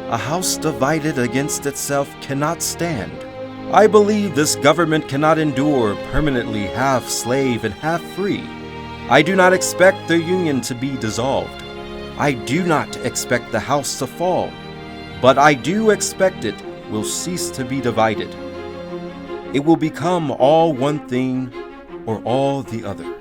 A house divided against itself cannot stand. I believe this government cannot endure permanently half slave and half free. I do not expect the Union to be dissolved. I do not expect the house to fall, but I do expect it will cease to be divided. It will become all one thing or all the other.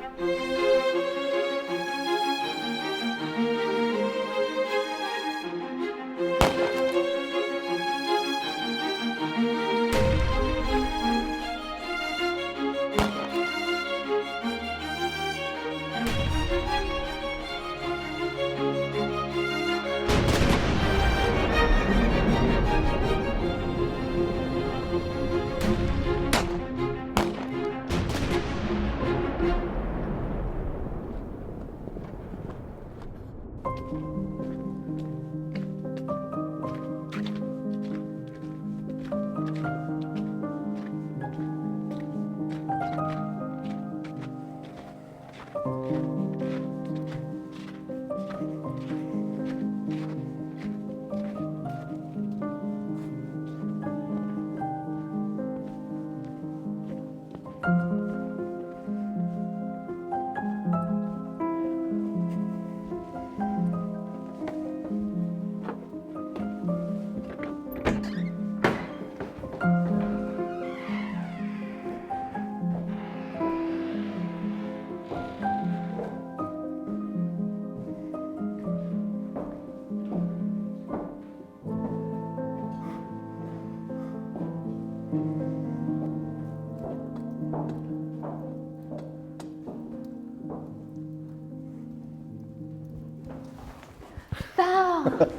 Val!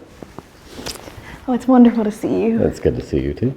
Oh, it's wonderful to see you. It's good to see you too.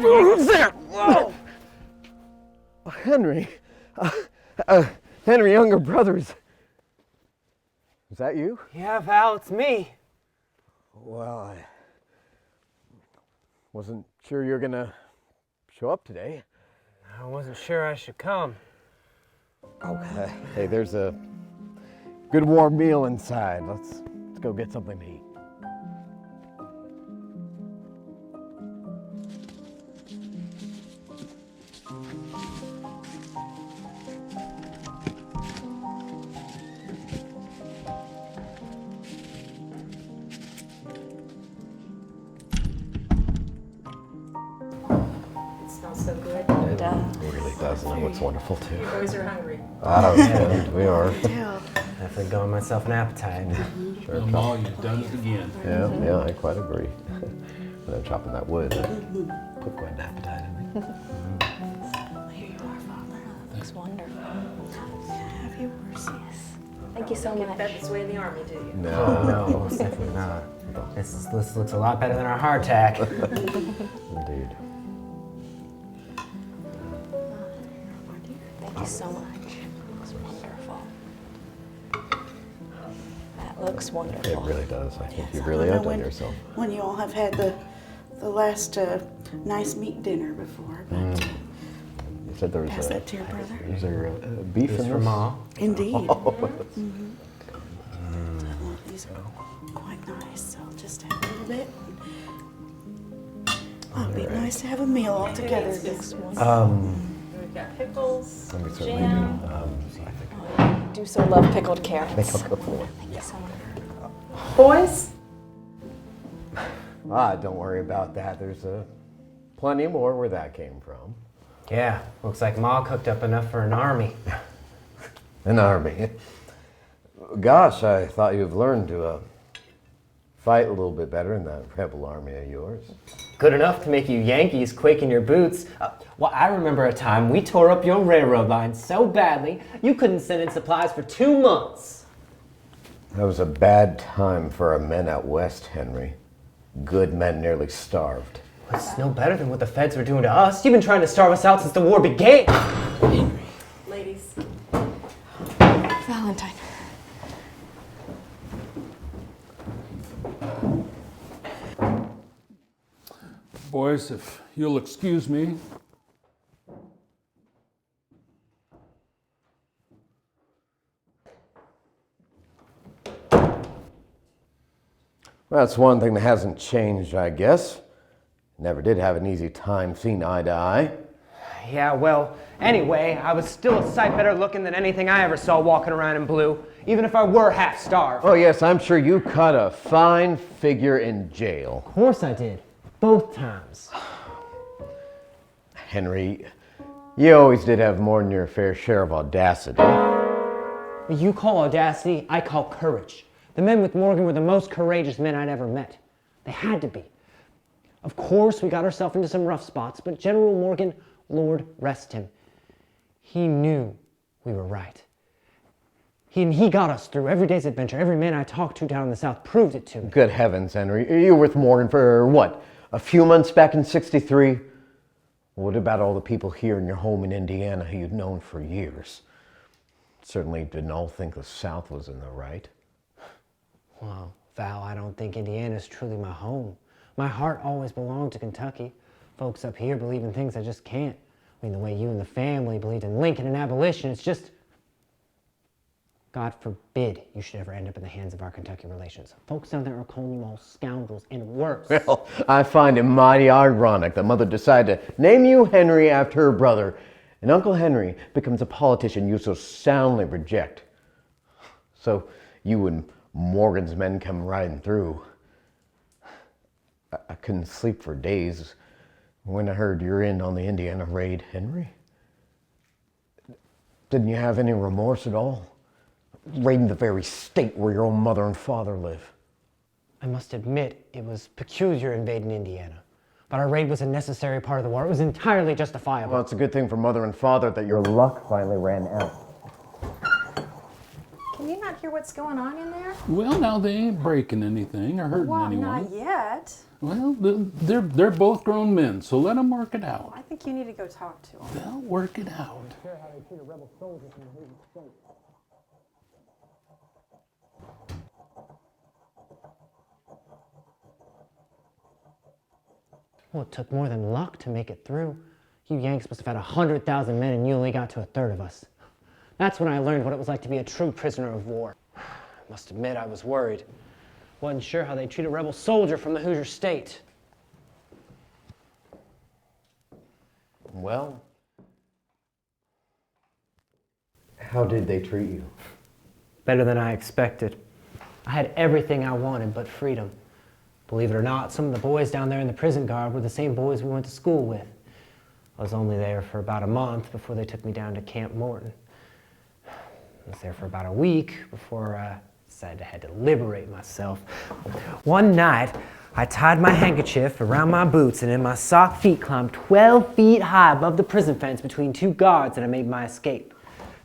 Who's there? Whoa! Henry. Henry, younger brothers. Is that you? Yeah, Val, it's me. Well, I wasn't sure you were gonna show up today. I wasn't sure I should come. Okay. Hey, there's a good warm meal inside. Let's go get something to eat. It smells so good. It really doesn't. Oh, it's wonderful too. You boys are hungry. Oh, we are. Definitely going myself an appetite. Sure. Ma, you've done it again. Yeah, I quite agree. When I'm chopping that wood, I put quite an appetite in me. Here you are, Father. That looks wonderful. Have yours, yes. Thank you so Get much. fed this way in the army, do you? Oh, no, most definitely not. This looks a lot better than our hardtack. Indeed. Thank you so much. Looks wonderful. That looks wonderful. It really does. I think you Yes, really I don't outdone know yourself. when you all have had the last nice meat dinner before, but You said there was pass that to your brother. is there beef This in for this? Ma. Indeed. Oh, Well, these are quite nice, so I'll just have a little bit. It'd be nice to have a meal all together. We've got pickles, let me certainly jam. do. I do so love pickled carrots. Make a couple. Thank you so much. Boys, Don't worry about that. There's plenty more where that came from. Yeah, looks like Ma cooked up enough for an army. An army. Gosh, I thought you've learned to fight a little bit better in that rebel army of yours. Good enough to make you Yankees quake in your boots. Well, I remember a time we tore up your railroad line so badly you couldn't send in supplies for 2 months. That was a bad time for our men out west, Henry. Good men nearly starved. It's no better than what the feds were doing to us. You've been trying to starve us out since the war began. ladies. Valentine. Boys, if you'll excuse me. That's one thing that hasn't changed, I guess. Never did have an easy time seeing eye to eye. Yeah, well, anyway, I was still a sight better looking than anything I ever saw walking around in blue, even if I were half starved. Oh yes, I'm sure you cut a fine figure in jail. Of course I did. Both times. Henry, you always did have more than your fair share of audacity. You call audacity, I call courage. The men with Morgan were the most courageous men I'd ever met. They had to be. Of course, we got ourselves into some rough spots, but General Morgan, Lord rest him, he knew we were right. He got us through every day's adventure. Every man I talked to down in the South proved it to me. Good heavens, Henry. You were with Morgan for what? A few months back in '63? What about all the people here in your home in Indiana who you'd known for years? Certainly didn't all think the South was in the right. Well, Val, I don't think Indiana's truly my home. My heart always belonged to Kentucky. Folks up here believe in things I just can't. I mean, the way you and the family believed in Lincoln and abolition, it's just... God forbid you should ever end up in the hands of our Kentucky relations. Folks down there are calling you all scoundrels and worse. Well, I find it mighty ironic that Mother decided to name you Henry after her brother, and Uncle Henry becomes a politician you so soundly reject. So you and Morgan's men come riding through. I couldn't sleep for days when I heard you're in on the Indiana raid, Henry. Didn't you have any remorse at all? Raiding the very state where your own mother and father live. I must admit, it was peculiar invading Indiana. But our raid was a necessary part of the war. It was entirely justifiable. Well, it's a good thing for mother and father that your luck finally ran out. Can you not hear what's going on in there? Well, now they ain't breaking anything or hurting Well, anyone. not yet. Well, they're both grown men, so let them work it out. I think you need to go talk to them. They'll work it out. Well, it took more than luck to make it through. You Yanks must have had 100,000 men and you only got to a third of us. That's when I learned what it was like to be a true prisoner of war. I must admit I was worried. Wasn't sure how they treat a rebel soldier from the Hoosier State. Well, how did they treat you? Better than I expected. I had everything I wanted but freedom. Believe it or not, some of the boys down there in the prison guard were the same boys we went to school with. I was only there for about a month before they took me down to Camp Morton. I was there for about a week before I decided I had to liberate myself. One night, I tied my handkerchief around my boots and in my sock feet climbed 12 feet high above the prison fence between two guards and I made my escape.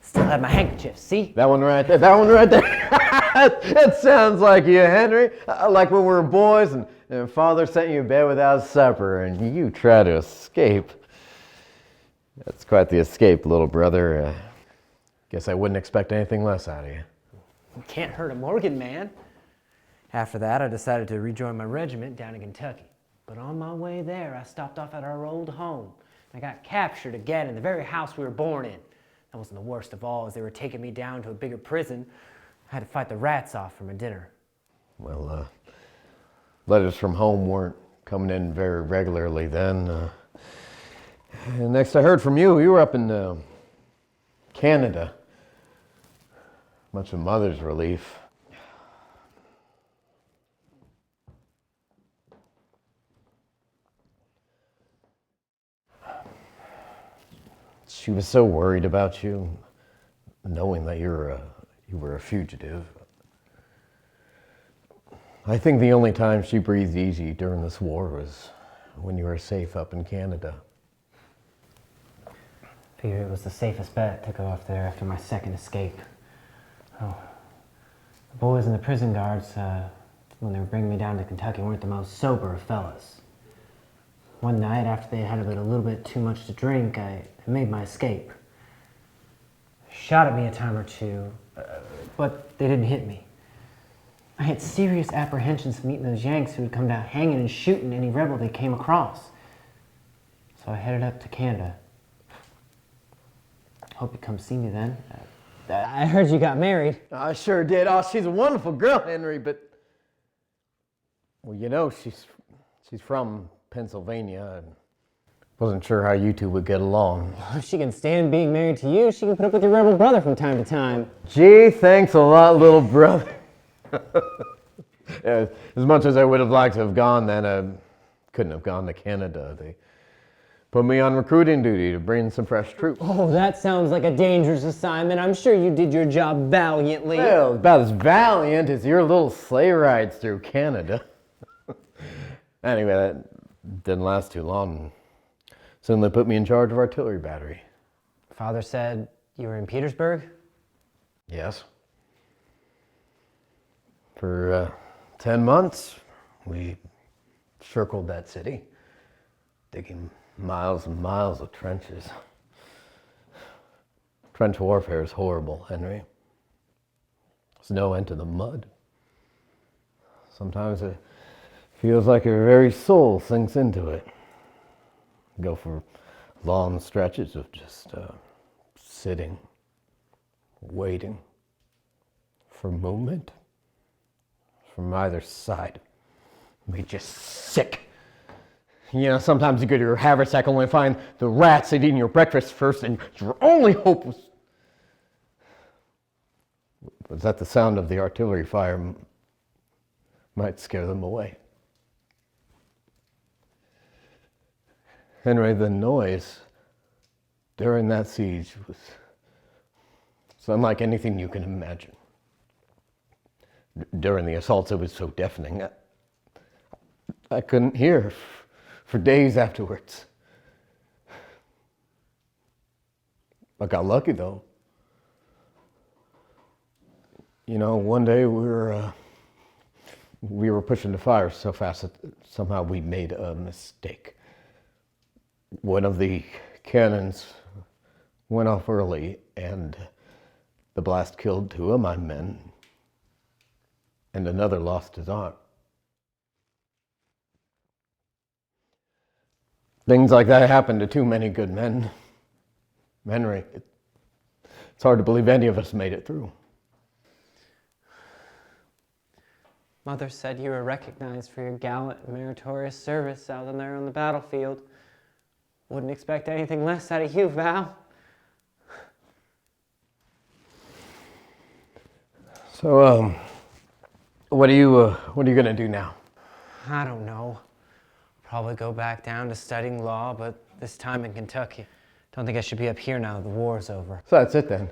Still have my handkerchief, see? That one right there, that one right there. It sounds like you, Henry. Like when we were boys and Father sent you to bed without supper and you try to escape. That's quite the escape, little brother. Guess I wouldn't expect anything less out of you. Can't hurt a Morgan man. After that, I decided to rejoin my regiment down in Kentucky. But on my way there, I stopped off at our old home. I got captured again in the very house we were born in. That wasn't the worst of all, as they were taking me down to a bigger prison. I had to fight the rats off for my dinner. Well, letters from home weren't coming in very regularly then. And next I heard from you, you were up in Canada. Much of mother's relief. She was so worried about you, knowing that you were a fugitive. I think the only time she breathed easy during this war was when you were safe up in Canada. Figured it was the safest bet to go off there after my second escape. Oh, the boys and the prison guards, when they were bringing me down to Kentucky, weren't the most sober of fellas. One night, after they had a little bit too much to drink, I made my escape. Shot at me a time or two, but they didn't hit me. I had serious apprehensions of meeting those Yanks who would come down hanging and shooting any rebel they came across. So I headed up to Canada. Hope you come see me then. I heard you got married. I sure did. Oh, she's a wonderful girl, Henry, but... Well, you know, she's from Pennsylvania. And wasn't sure how you two would get along. If she can stand being married to you, she can put up with your rebel brother from time to time. Gee, thanks a lot, little brother. As much as I would have liked to have gone then, I couldn't have gone to Canada. They put me on recruiting duty to bring in some fresh troops. Oh, that sounds like a dangerous assignment. I'm sure you did your job valiantly. Well, about as valiant as your little sleigh rides through Canada. Anyway, that didn't last too long. Soon they put me in charge of artillery battery. Father said you were in Petersburg? Yes. For 10 months, we circled that city, digging miles and miles of trenches. Trench warfare is horrible, Henry. There's no end to the mud. Sometimes it feels like your very soul sinks into it. Go for long stretches of just sitting, waiting for movement from either side. Made you sick. You know, sometimes you go to your haversack only to find the rats had eaten your breakfast first, and your only hope was that the sound of the artillery fire might scare them away. Henry, the noise during that siege was unlike anything you can imagine. During the assaults, it was so deafening. I couldn't hear for days afterwards. I got lucky, though. You know, one day we were pushing the fire so fast that somehow we made a mistake. One of the cannons went off early, and the blast killed 2 of my men, and another lost his arm. Things like that happen to too many good men. Henry, it's hard to believe any of us made it through. Mother said you were recognized for your gallant and meritorious service out there on the battlefield. Wouldn't expect anything less out of you, Val. So, what are you gonna do now? I don't know. Probably go back down to studying law, but This time in Kentucky. Don't think I should be up here now that the war's over. So that's it then.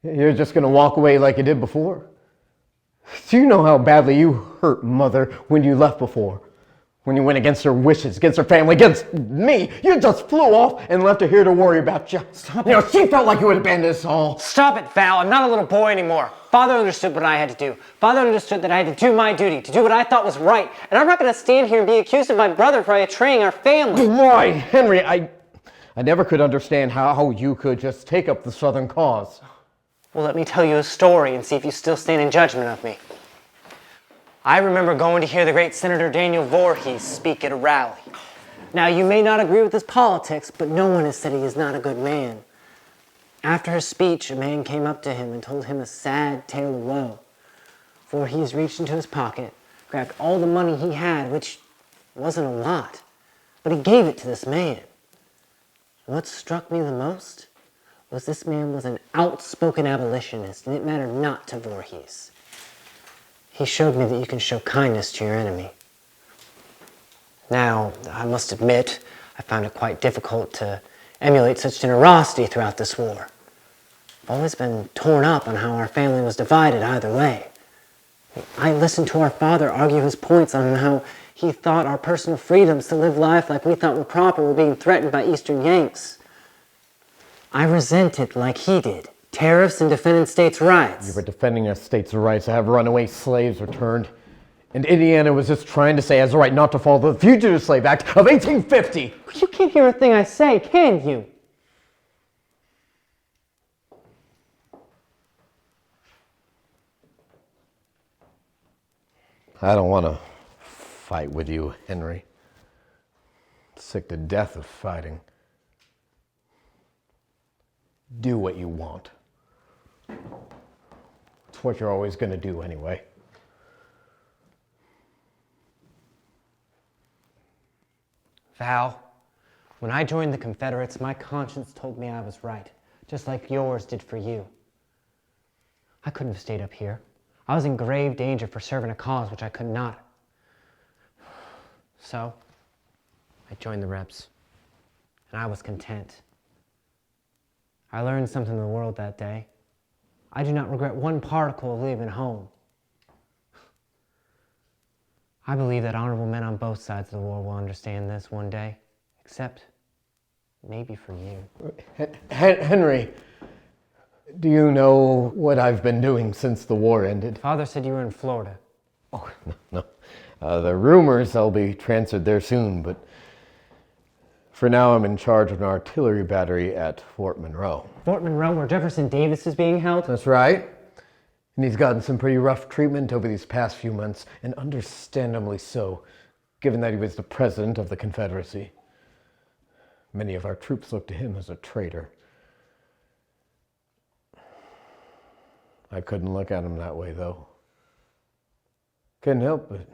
You're just gonna walk away like you did before? Do you know how badly you hurt Mother when you left before? When you went against her wishes, against her family, against me? You just flew off and left her here to worry about you. Stop You know, it. she felt like you had abandoned us all. Stop it, Val. I'm not a little boy anymore. Father understood what I had to do. Father understood that I had to do my duty, to do what I thought was right. And I'm not going to stand here and be accused of my brother for betraying our family. Why, Henry, I never could understand how you could just take up the Southern cause. Well, let me tell you a story and see if you still stand in judgment of me. I remember going to hear the great Senator Daniel Voorhees speak at a rally. Now, you may not agree with his politics, but no one has said he is not a good man. After his speech, a man came up to him and told him a sad tale of woe. Voorhees reached into his pocket, grabbed all the money he had, which wasn't a lot, but he gave it to this man. What struck me the most was this man was an outspoken abolitionist, and it mattered not to Voorhees. He showed me that you can show kindness to your enemy. Now, I must admit, I found it quite difficult to emulate such generosity throughout this war. I've always been torn up on how our family was divided either way. I listened to our father argue his points on how he thought our personal freedoms to live life like we thought were proper were being threatened by Eastern Yanks. I resented, like he did, tariffs and defending states' rights. You were defending our state's rights to have runaway slaves returned. And Indiana was just trying to say it has the right not to follow the Fugitive Slave Act of 1850. You can't hear a thing I say, can you? I don't want to fight with you, Henry. Sick to death of fighting. Do what you want. It's what you're always going to do anyway. Val, when I joined the Confederates, my conscience told me I was right, just like yours did for you. I couldn't have stayed up here. I was in grave danger for serving a cause which I could not. So, I joined the Rebs, and I was content. I learned something in the world that day. I do not regret one particle of leaving home. I believe that honorable men on both sides of the war will understand this one day, except maybe for you. Henry, do you know what I've been doing since the war ended? Father said you were in Florida. Oh, no. The rumors I'll be transferred there soon, but for now I'm in charge of an artillery battery at Fort Monroe. Fort Monroe, where Jefferson Davis is being held? That's right. And he's gotten some pretty rough treatment over these past few months, and understandably so, given that he was the president of the Confederacy. Many of our troops look to him as a traitor. I couldn't look at him that way, though. Couldn't help but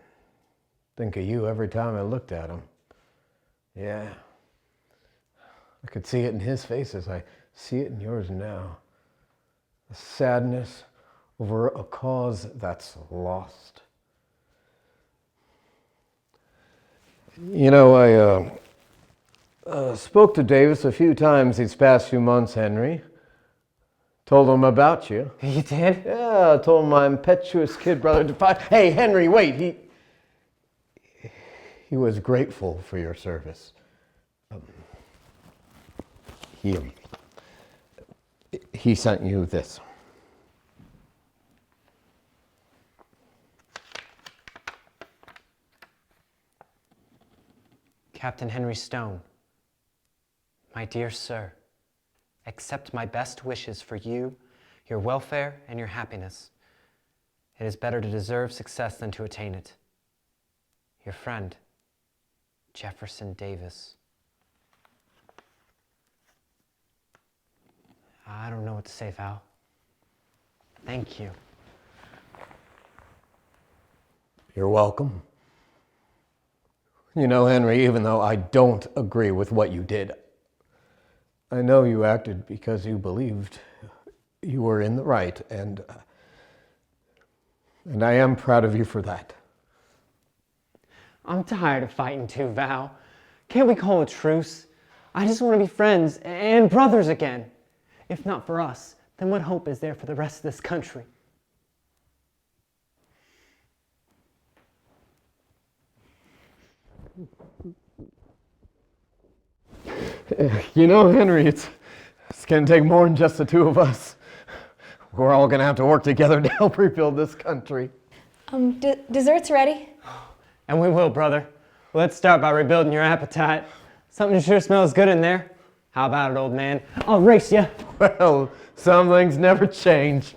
think of you every time I looked at him. Yeah. I could see it in his face as I see it in yours now. The sadness over a cause that's lost. You know, I spoke to Davis a few times these past few months, Henry. Told him about you. You did? Yeah, I told my impetuous kid brother to fight. Hey, Henry, wait. He was grateful for your service. He sent you this. Captain Henry Stone, my dear sir, accept my best wishes for you, your welfare, and your happiness. It is better to deserve success than to attain it. Your friend, Jefferson Davis. I don't know what to say, Val. Thank you. You're welcome. You know, Henry, even though I don't agree with what you did, I know you acted because you believed you were in the right, and I am proud of you for that. I'm tired of fighting too, Val. Can't we call a truce? I just want to be friends and brothers again. If not for us, then what hope is there for the rest of this country? You know, Henry, it's going to take more than just the two of us. We're all going to have to work together to help rebuild this country. Dessert's ready. And we will, brother. Let's start by rebuilding your appetite. Something sure smells good in there. How about it, old man? I'll race you. Well, some things never change.